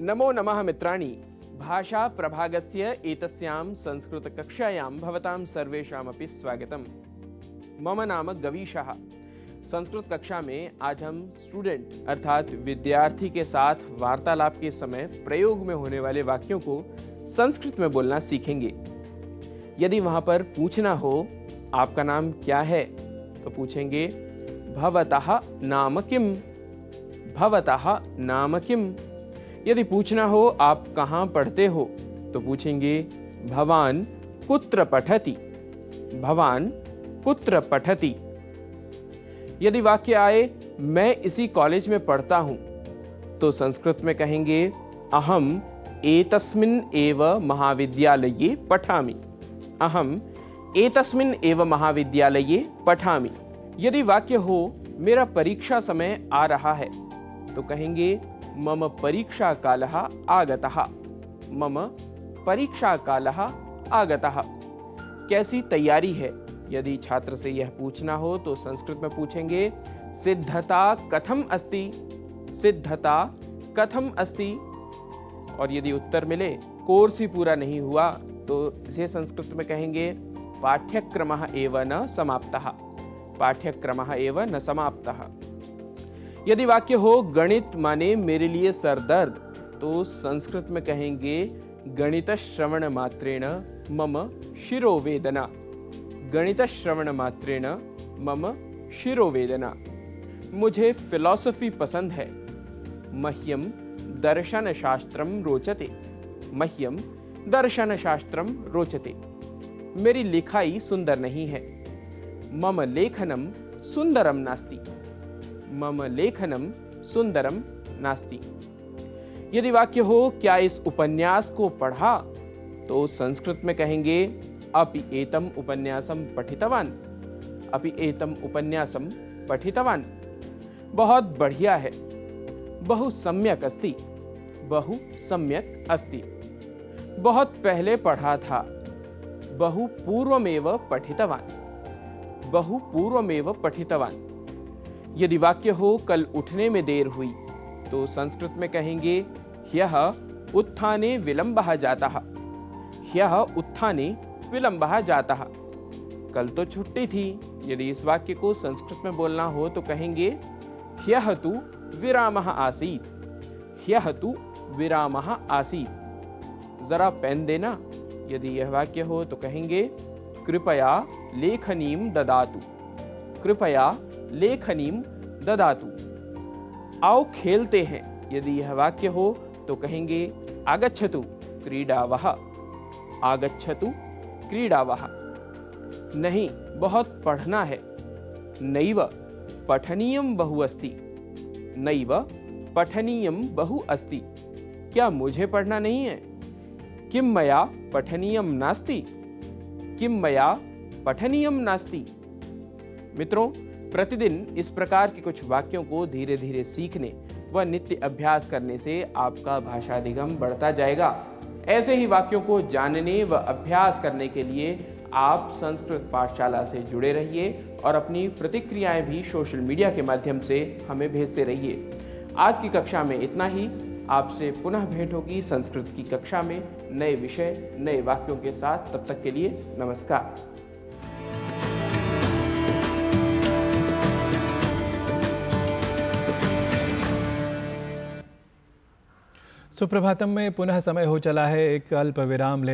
नमो नमः मित्राणि। भाषा प्रभागस्य एतस्यां संस्कृतकक्षायां भवतां सर्वेषामपि स्वागतम्। मम नाम गवीशः। संस्कृत कक्षा में आज हम स्टूडेंट अर्थात विद्यार्थी के साथ वार्तालाप के समय प्रयोग में होने वाले वाक्यों को संस्कृत में बोलना सीखेंगे। यदि वहां पर पूछना हो आपका नाम क्या है तो पूछेंगे भवतः नाम किम, भवतः नाम किम। यदि पूछना हो आप कहाँ पढ़ते हो तो पूछेंगे भवान कुत्र पठति, भवान कुत्र पठति। यदि वाक्य आए मैं इसी कॉलेज में पढ़ता हूं तो संस्कृत में कहेंगे अहम एतस्मिन् एव महाविद्यालये पठामि, अहम एतस्मिन् एव महाविद्यालये पठामि। यदि वाक्य हो मेरा परीक्षा समय आ रहा है तो कहेंगे मम परीक्षा कालः आगतः, मम परीक्षा कालः आगतः। कैसी तैयारी है यदि छात्र से यह पूछना हो तो संस्कृत में पूछेंगे सिद्धता कथम अस्ति, सिद्धता कथम अस्ति। और यदि उत्तर मिले कोर्स ही पूरा नहीं हुआ तो इसे संस्कृत में कहेंगे पाठ्यक्रमः एव न समाप्तः, पाठ्यक्रमः एव न समाप्तः। यदि वाक्य हो गणित माने मेरे लिए सर दर्द तो संस्कृत में कहेंगे गणित श्रवण मात्रेण मम शिरोवेदना, गणित श्रवण मात्रेण मम शिरोवेदना। मुझे फिलॉसफी पसंद है, मह्यम दर्शन शास्त्रम रोचते, मह्यम दर्शन शास्त्रम रोचते। मेरी लिखाई सुंदर नहीं है, मम लेखनम सुंदरम नास्ति, मम लेखनम सुंदरम नास्ति। यदि वाक्य हो क्या इस उपन्यास को पढ़ा तो संस्कृत में कहेंगे अपि एतम उपन्यासम पठितवान, अपि एतम उपन्यासम पठितवान। बहुत बढ़िया है, बहु सम्यक अस्ति, बहु सम्यक अस्ति। बहुत पहले पढ़ा था, बहु पूर्वमेव पठितवान, बहु पूर्वमेव पठितवान। यदि वाक्य हो कल उठने में देर हुई तो संस्कृत में कहेंगे ह्यः उत्थाने विलम्बः जातः, ह्यः उत्थाने विलम्बः जातः। कल तो छुट्टी थी। यदि इस वाक्य को संस्कृत में बोलना हो तो कहेंगे ह्यः तु विरामः आसीत्, ह्यः तु विरामः आसीत्। जरा पेन देना। यदि यह वाक्य हो तो कहेंगे कृपया लेखनीं ददातु, कृपया लेखनीं ददातु। आओ खेलते हैं। यदि यह वाक्य हो तो कहेंगे आगच्छतु क्रीडावः, आगच्छतु क्रीडावः। नहीं बहुत पढ़ना है, नैव पठनीयं बहु अस्ति, नैव पठनीयं बहु अस्ति। क्या मुझे पढ़ना नहीं है? किम मया पठनीयं नास्ति, किम मया पठनीयं नास्ति। मित्रों प्रतिदिन इस प्रकार के कुछ वाक्यों को धीरे धीरे सीखने व नित्य अभ्यास करने से आपका भाषा अधिगम बढ़ता जाएगा। ऐसे ही वाक्यों को जानने व अभ्यास करने के लिए आप संस्कृत पाठशाला से जुड़े रहिए और अपनी प्रतिक्रियाएं भी सोशल मीडिया के माध्यम से हमें भेजते रहिए। आज की कक्षा में इतना ही। आपसे पुनः भेंट होगी संस्कृत की कक्षा में नए विषय नए वाक्यों के साथ। तब तक के लिए नमस्कार। सुप्रभातम में पुनः समय हो चला है एक अल्प विराम लेने